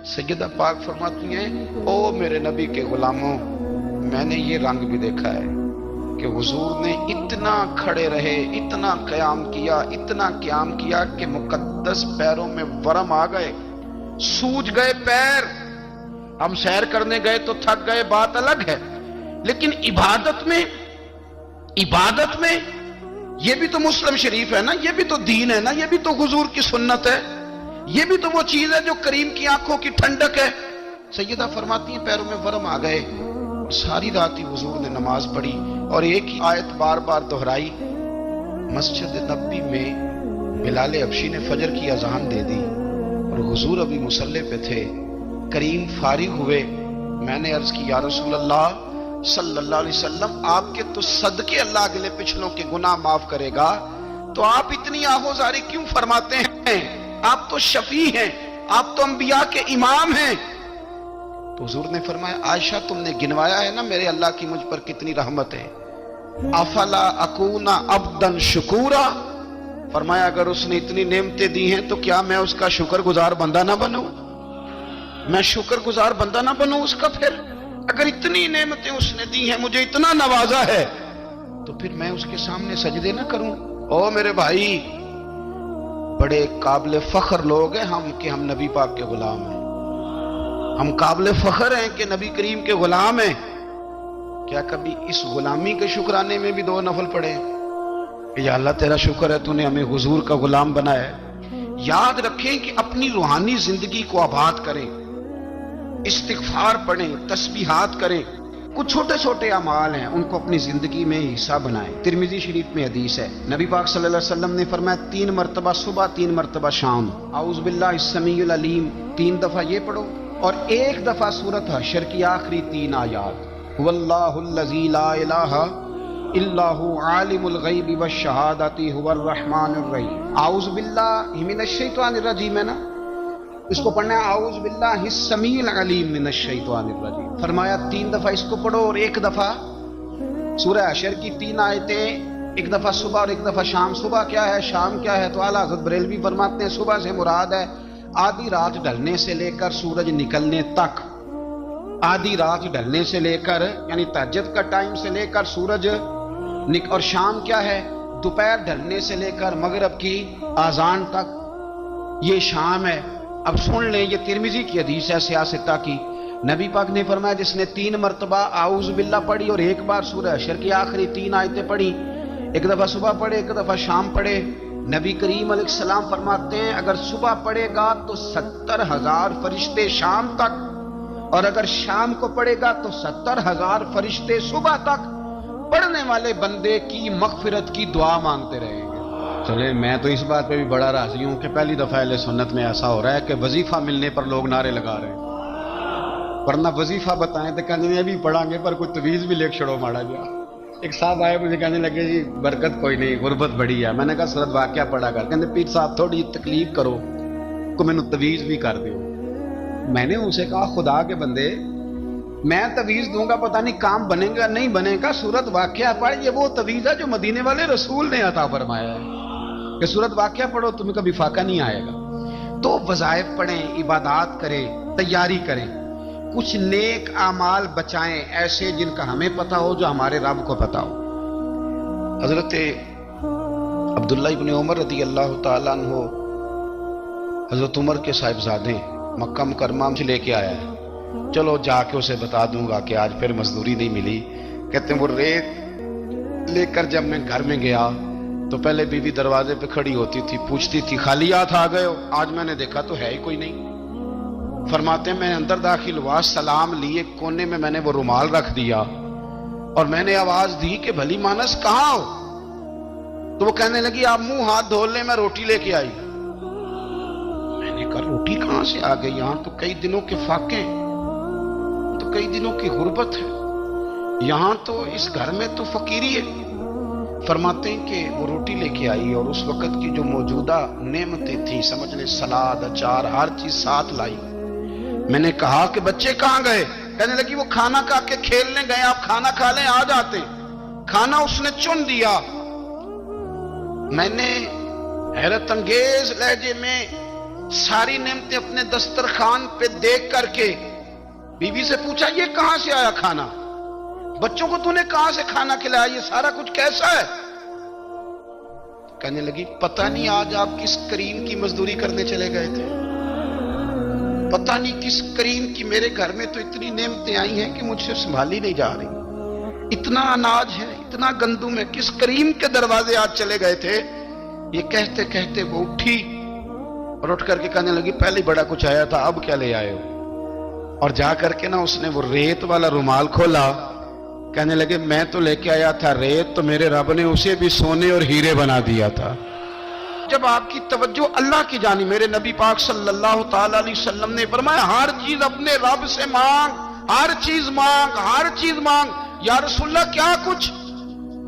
सैयदा पाक फरमाती हैं, ओ मेरे नबी के गुलामों, मैंने ये रंग भी देखा है कि हुजूर ने इतना खड़े रहे, इतना क़याम किया, इतना क़याम किया कि मुकद्दस पैरों में वरम आ गए, सूज गए पैर। हम सैर करने गए तो थक गए, बात अलग है, लेकिन इबादत में ये भी तो मुस्लिम शरीफ है ना, ये भी तो दीन है ना, ये भी तो हुजूर की सुन्नत है, ये भी तो वो चीज है जो करीम की आंखों की ठंडक है। सैयदा फरमाती हैं पैरों में वरम आ गए, और सारी रात ही हुजूर ने नमाज पढ़ी और एक ही आयत बार बार दोहराई। मस्जिद नबी में बिलाल हबशी ने फजर की अजान दे दी और हुजूर अभी मुसल्ले पे थे। करीम फारिग हुए, मैंने अर्ज की या रसूल अल्लाह सल्लल्लाहु अलैहि वसल्लम, आपके तो सदके अल्लाह अगले पिछलों के गुनाह माफ करेगा, तो आप इतनी आहोजारी क्यों फरमाते हैं? आप तो शफी हैं, आप तो अंबिया के इमाम हैं। तो हुजूर ने फरमाया, आयशा तुमने गिनवाया है ना मेरे अल्लाह की मुझ पर कितनी रहमत है। अफला अकूना अब्दन शुकूरा, फरमाया अगर उसने इतनी नेमतें दी हैं तो क्या मैं उसका शुक्रगुजार बंदा ना बनूं? मैं शुक्रगुजार बंदा ना बनूं उसका? फिर अगर इतनी नेमतें उसने दी हैं, मुझे इतना नवाजा है, तो फिर मैं उसके सामने सजदे ना करूं? ओ मेरे भाई, बड़े काबिल फख्र लोग हैं हम कि हम नबी पाक के गुलाम हैं। हम काबिल फख्र हैं कि नबी करीम के गुलाम हैं। क्या कभी इस गुलामी के शुक्राने में भी दो नफल पढ़े? या अल्लाह तेरा शुक्र है तूने हमें हुजूर का गुलाम बनाया है। याद रखें कि अपनी रूहानी जिंदगी को आबाद करें, इस्तिगफार पढ़ें, तस्बीहात करें। कुछ छोटे छोटे अमाल हैं, उनको अपनी जिंदगी में हिस्सा बनाएं। तिरमिजी शरीफ में हदीस है, नबी पाक सल्लल्लाहु अलैहि वसल्लम ने फरमाया 3 मरतबा सुबह, 3 मरतबा शाम औज़ु बिल्लाहिस समीउल अलीम 3 दफा ये पढ़ो, और 1 दफा सूरत हशर की आखिरी 3 आयात, वल्लाहुल्लज़ी ला इलाहा इल्लाहु आलिमुल गैबि वश्शहादति हुवर रहमानुर रहीम। औज़ु बिल्लाहि मिनश शैतानिर रजीम है ना, इसको पढ़ना है औज़ु बिल्लाहिस समीउल अलीम मिनश शैतानिर रजीम। फरमाया 3 दफा इसको पढ़ो और 1 दफा सूरह हशर की 3 आयतें, 1 दफा सुबह और 1 दफा शाम। सुबह क्या है, शाम क्या है? तो आला हज़रत बरेलवी फरमाते हैं सुबह से मुराद है आधी रात ढलने से लेकर सूरज निकलने तक। आधी रात ढलने से लेकर यानी तहज्जुद का टाइम से लेकर सूरज और शाम क्या है? दोपहर ढलने से लेकर मगरिब की आजान तक, ये शाम है। अब सुन लें, ये तिरमिजी की हदीस है सियासता की। नबी पाक ने फरमाया जिसने 3 मरतबा आऊज़ बिल्लाह पढ़ी और 1 बार सूरह हशर की आखिरी 3 आयतें पढ़ी, 1 दफा सुबह पढ़े, 1 दफा शाम पढ़े। नबी करीम अलैहिस्सलाम फरमाते हैं अगर सुबह पढ़ेगा तो 70,000 फरिश्ते शाम तक, और अगर शाम को पढ़ेगा तो 70,000 फरिश्ते सुबह तक पढ़ने वाले बंदे की मगफिरत की दुआ मांगते रहेंगे। चले, मैं तो इस बात पे भी बड़ा राजी हूं कि पहली दफा अहले सुन्नत में ऐसा हो रहा है कि वजीफा मिलने पर लोग नारे लगा रहे हैं, वरना वजीफा बताएं तो कहने भी पढ़ांगे पर कोई तवीज भी लेके छड़ो माड़ा गया। एक साहब आए, मुझे कहने लगे जी बरकत कोई नहीं, गुरबत बड़ी है। मैंने कहा सरद वाकया पढ़ा कर। कहते पीर साहब थोड़ी तकलीफ करो को मैनू तवीज भी कर दो। मैंने उनसे कहा खुदा के बंदे, मैं तवीज दूंगा पता नहीं काम बनेगा नहीं बनेगा, सूरत वाकया पढ़। ये वो तवीज है जो मदीने वाले रसूल ने अता फरमाया है कि सूरत वाकया पढ़ो तुम्हें कभी फाका नहीं आएगा। तो वज़ाइफ पढ़ें, इबादत करें, तैयारी करें, कुछ नेक आमाल बचाएं ऐसे जिनका हमें पता हो, जो हमारे रब को पता हो। हजरत अब्दुल्ला इब्न उमर रज़ी अल्लाह तआला अन्हु हजरत उमर के साहिबजादे मक्का मुकर्रमा से लेके आया है। चलो जाके उसे बता दूंगा कि आज फिर मजदूरी नहीं मिली। कहते हैं वो रेत लेकर जब मैं घर में गया तो पहले बीवी दरवाजे पे खड़ी होती थी, पूछती थी खाली हाथ आ गए हो? आज मैंने देखा तो है ही कोई नहीं। फरमाते हैं मैं अंदर दाखिल हुआ, सलाम लिए, कोने में मैंने वो रुमाल रख दिया और मैंने आवाज दी कि भली मानस कहाँ हो? तो वो कहने लगी आप मुंह हाथ धो ले, मैं रोटी लेके आई। मैंने कहा रोटी कहां से आ गई? यहां तो कई दिनों के फाके, तो कई दिनों की गुर्बत है, यहां तो इस घर में तो फकीरी है। फरमाते हैं कि वो रोटी लेके आई और उस वक्त की जो मौजूदा नेमतें थी, समझ ले सलाद, अचार, हर चीज साथ लाई। मैंने कहा कि बच्चे कहां गए? कहने लगी वो खाना खा के खेलने गए, आप खाना खा लें आ जाते। खाना उसने चुन दिया। मैंने हैरत अंगेज लहजे में सारी नेमतें अपने दस्तरखान पे देख करके बीवी से पूछा, ये कहां से आया खाना? बच्चों को तूने कहां से खाना खिलाया? ये सारा कुछ कैसा है? कहने लगी, पता नहीं आज आप किस करीम की मजदूरी करने चले गए थे, पता नहीं किस करीम की। मेरे घर में तो इतनी नेमतें आई हैं कि मुझसे संभाली नहीं जा रही। इतना अनाज है, इतना गंदुम है, किस करीम के दरवाजे आज चले गए थे? ये कहते कहते वो उठी और उठ करके कहने लगी, पहले बड़ा कुछ आया था, अब क्या ले आए हो? और जा करके ना उसने वो रेत वाला रुमाल खोला। कहने लगे, मैं तो लेके आया था रेत, तो मेरे रब ने उसे भी सोने और हीरे बना दिया था। जब आपकी तवज्जो अल्लाह की जानी, मेरे नबी पाक सल्लल्लाहु ताला अलैहि वसल्लम ने फरमाया, हर चीज अपने रब से मांग, हर चीज मांग, हर चीज मांग। या रसूलल्लाह क्या कुछ?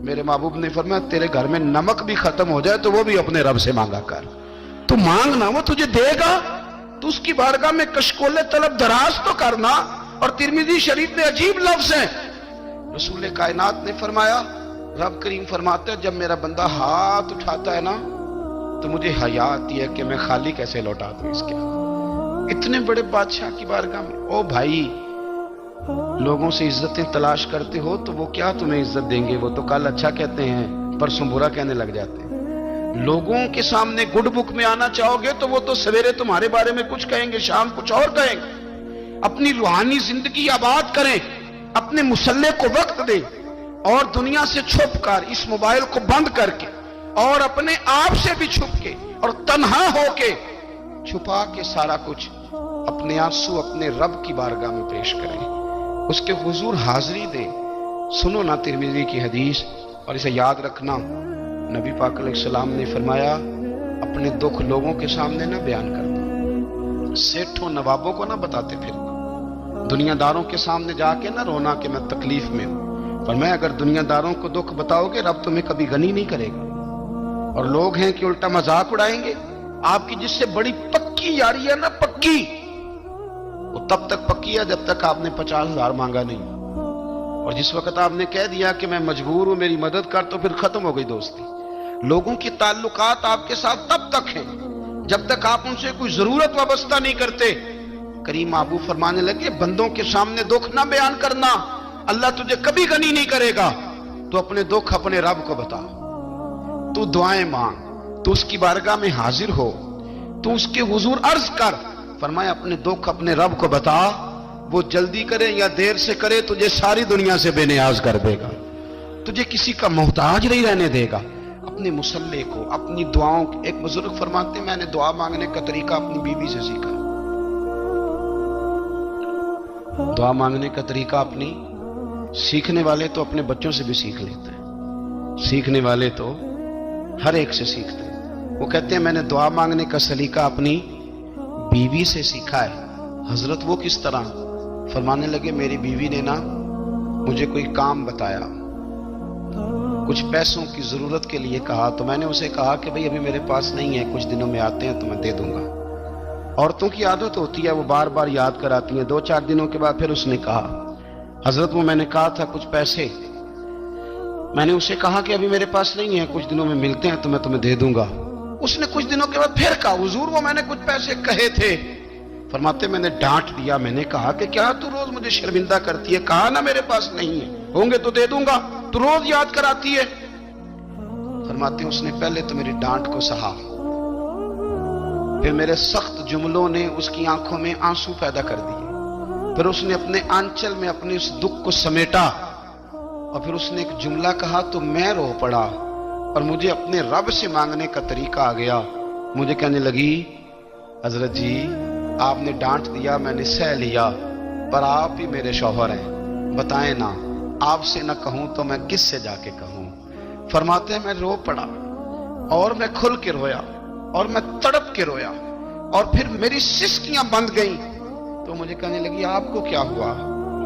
मेरे महबूब ने फरमाया, तेरे घर में नमक भी खत्म हो जाए तो वो भी अपने रब से मांगा कर। तू मांग ना, वो तुझे देगा। तो उसकी बारगाह में कशकोले तलब दराज तो करना। और तिरमिजी शरीफ में अजीब लफ्ज है, रसूल कायनात ने फरमाया, रब करीम फरमाते हैं, जब मेरा बंदा हाथ उठाता है ना तो मुझे हया आती है कि मैं खाली कैसे लौटा दूं इसके। इतने बड़े बादशाह की बारगाह में। ओ भाई, लोगों से इज्जतें तलाश करते हो तो वो क्या तुम्हें इज्जत देंगे? वो तो कल अच्छा कहते हैं, परसों बुरा कहने लग जाते हैं। लोगों के सामने गुड बुक में आना चाहोगे तो वो तो सवेरे तुम्हारे बारे में कुछ कहेंगे, शाम कुछ और कहेंगे। अपनी रूहानी जिंदगी आबाद करें, अपने मुसल्ले को वक्त दें और दुनिया से छुप कर, इस मोबाइल को बंद करके और अपने आप से भी छुप के और तन्हा होके, छुपा के सारा कुछ अपने आंसू अपने रब की बारगाह में पेश करें, उसके हुजूर हाजिरी दें। सुनो ना तिरमिजी की हदीस और इसे याद रखना। नबी पाक अलैहिस्सलाम ने फरमाया, अपने दुख लोगों के सामने ना बयान करना, सेठों नवाबों को ना बताते फिरना, दुनियादारों के सामने जाके ना रोना कि मैं तकलीफ में हूं। फरमाया, अगर दुनियादारों को दुख बताओगे रब तुम्हें कभी गनी नहीं करेगा। और लोग हैं कि उल्टा मजाक उड़ाएंगे। आपकी जिससे बड़ी पक्की यारी है ना, पक्की, वो तब तक पक्की है जब तक आपने 50,000 मांगा नहीं। और जिस वक्त आपने कह दिया कि मैं मजबूर हूं, मेरी मदद कर, तो फिर खत्म हो गई दोस्ती। लोगों की ताल्लुकात आपके साथ तब तक हैं जब तक आप उनसे कोई जरूरत वाबस्ता नहीं करते। करीम महबूब फरमाने लगे, बंदों के सामने दुख ना बयान करना, अल्लाह तुझे कभी गनी नहीं करेगा। तो अपने दुख अपने रब को बता, तू दुआएं मांग, तू उसकी बारगाह में हाजिर हो, तू उसके हुजूर अर्ज कर। फरमाया, अपने दुख अपने रब को बता, वो जल्दी करे या देर से करे तुझे सारी दुनिया से बेनियाज कर देगा, तुझे किसी का मोहताज नहीं रहने देगा। अपने मुसल्ले को, अपनी दुआओं, एक बुजुर्ग फरमाते, मैंने दुआ मांगने का तरीका अपनी बीवी से सीखा। दुआ मांगने का तरीका अपनी, सीखने वाले तो अपने बच्चों से भी सीख लेते हैं, सीखने वाले तो हर एक से सीखते हैं। वो कहते हैं, मैंने दुआ मांगने का सलीका अपनी बीवी से सीखा है। हजरत वो किस तरह? फरमाने लगे, मेरी बीवी ने ना मुझे कोई काम बताया, कुछ पैसों की जरूरत के लिए कहा, तो मैंने उसे कहा कि भाई अभी मेरे पास नहीं है, कुछ दिनों में आते हैं तो मैं दे दूंगा। औरतों की आदत होती है, वो बार बार याद कराती हैं। 2-4 दिनों के बाद फिर उसने कहा, हजरत वो मैंने कहा था कुछ पैसे, मैंने उसे कहा कि अभी मेरे पास नहीं है, कुछ दिनों में मिलते हैं तो मैं तुम्हें दे दूंगा। उसने कुछ दिनों के बाद फिर कहा, हुजूर वो मैंने कुछ पैसे कहे थे। फरमाते, मैंने डांट दिया, मैंने कहा कि क्या तू रोज मुझे शर्मिंदा करती है, कहा ना मेरे पास नहीं है, होंगे तो दे दूंगा, तू रोज याद कराती है। फरमाते, उसने पहले तो मेरी डांट को सहा, फिर मेरे सख्त जुमलों ने उसकी आंखों में आंसू पैदा कर दिए, फिर उसने अपने आंचल में अपने उस दुख को समेटा और फिर उसने एक जुमला कहा तो मैं रो पड़ा और मुझे अपने रब से मांगने का तरीका आ गया। मुझे कहने लगी, हजरत जी आपने डांट दिया, मैंने सह लिया, पर आप ही मेरे शौहर हैं, बताएं ना, आपसे ना कहूं तो मैं किससे जाके कहूं। फरमाते हैं, मैं रो पड़ा और मैं खुल के रोया और मैं तड़प के रोया और फिर मेरी सिसकियां बंद गईं। तो मुझे कहने लगी, आपको क्या हुआ?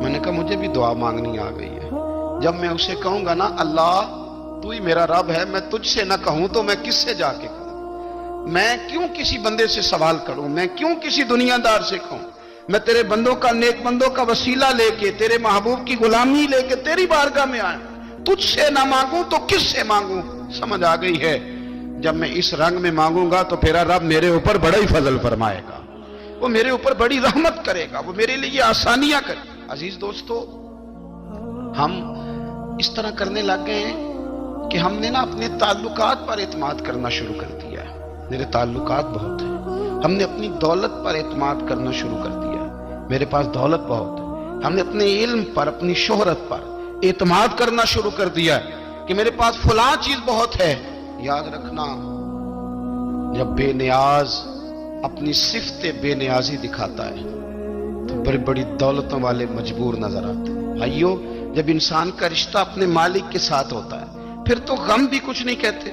मैंने कहा, मुझे भी दुआ मांगनी आ गई है। जब मैं उसे कहूंगा ना, अल्लाह तू ही मेरा रब है, मैं तुझसे ना कहूं तो मैं किससे जाके कहूं? मैं क्यों किसी बंदे से सवाल करूं? मैं क्यों किसी दुनियादार से कहूं? मैं तेरे बंदों का, नेक बंदों का वसीला लेके, तेरे महबूब की गुलामी लेके तेरी बारगाह में आया, तुझसे ना मांगूं तो किससे मांगूं? समझ आ गई है? जब मैं इस रंग में मांगूंगा तो फिर रब मेरे ऊपर बड़ा ही फजल फरमाएगा, वो मेरे ऊपर बड़ी रहमत करेगा, वो मेरे लिए आसानियां करे। अजीज दोस्तों, हम इस तरह करने लग गए हैं कि हमने ना अपने ताल्लुकात पर एतमाद करना शुरू कर दिया है। मेरे ताल्लुकात बहुत हैं। हमने अपनी दौलत पर एतमाद करना शुरू कर दिया है, मेरे पास दौलत बहुत है। हमने अपने इल्म पर, अपनी शोहरत पर एतमाद करना शुरू कर दिया है कि मेरे पास फलां चीज बहुत है। याद रखना, जब बेनियाज अपनी सिफ्ते बेनियाजी दिखाता है तो बड़ी बड़ी दौलतों वाले मजबूर नजर आते हैं। भाइयों, जब इंसान का रिश्ता अपने मालिक के साथ होता है फिर तो गम भी कुछ नहीं कहते,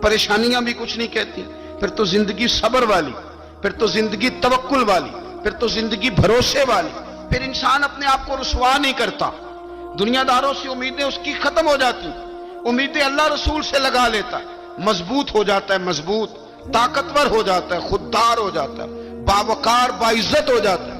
परेशानियां भी कुछ नहीं कहती, फिर तो जिंदगी सब्र वाली, फिर तो जिंदगी तवक्कुल वाली, फिर तो जिंदगी भरोसे वाली। फिर इंसान अपने आप को रुसवा नहीं करता, दुनियादारों से उम्मीदें उसकी खत्म हो जाती, उम्मीदें अल्लाह रसूल से लगा लेता है, मजबूत हो जाता है, मजबूत, ताकतवर हो जाता है, खुददार हो जाता है, बावकार बाइज्जत हो जाता है।